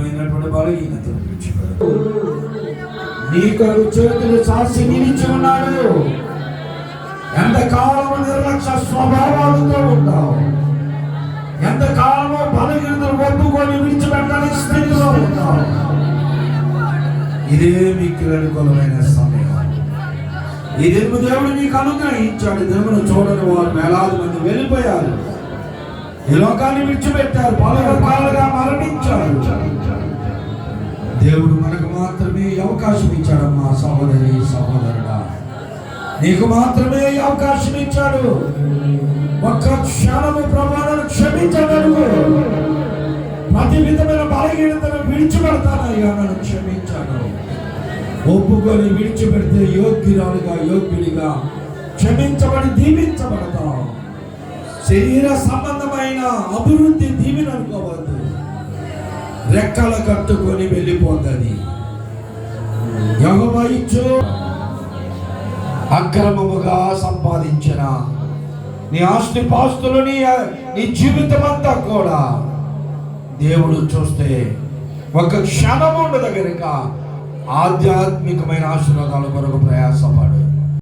విధమైనటువంటి బలహీనతను విడిచిపెడతావు. నీ కొరకు చేతులు చాచి నిలిచి ఉన్నాడు. ఎంతకాలము నిర్లక్ష్య స్వభావాలతో ఉంటావు, ఎంతకాలము బలహీనతలు ఒప్పుకొని విడిచిపెట్టని స్థితిలో ఉంటావు. ఇదే మీకు అనుకూలమైన సమయం. ఈ దినము దేవుడు నీకు అనుగ్రహించాడు. దినమును చూడని వారు వేలాది మంది వెళ్ళిపోయారు, ఈ లోకాన్ని విడిచిపెట్టారు, పలు రకాలుగా మరణించారు. దేవుడు మనకు మాత్రమే అవకాశం ఇచ్చాడమ్మా సహోదరి సహోదరుడా, నీకు మాత్రమే అవకాశం ఇచ్చాడు. ఒక్క క్షణము ప్రమాణాలు క్షమించగలుగు. ప్రతి విధమైన బలహీనతను విడిచిపెడతానయ్యా, నన్ను క్షమించాను ఒప్పుకొని విడిచిపెడితే యోగ్యురాలుగా యోగ్యుడిగా క్షమించబడి దీవించబడతాం. శరీర సంబంధమైన అభివృద్ధి దీవెన అనుకోవద్దు, రెక్కలు కట్టుకొని వెళ్ళిపోతుంది. యెహోవా ఇచ్చు అక్రమముగా సంపాదించిన నీ ఆస్తి పాస్తులు నీ జీవితం అంతా కూడా దేవుడు చూస్తే ఒక క్షణం ఉండదు కనుక ఆధ్యాత్మికమైన ఆశీర్వాదాల కొరకు ప్రయాసపడు.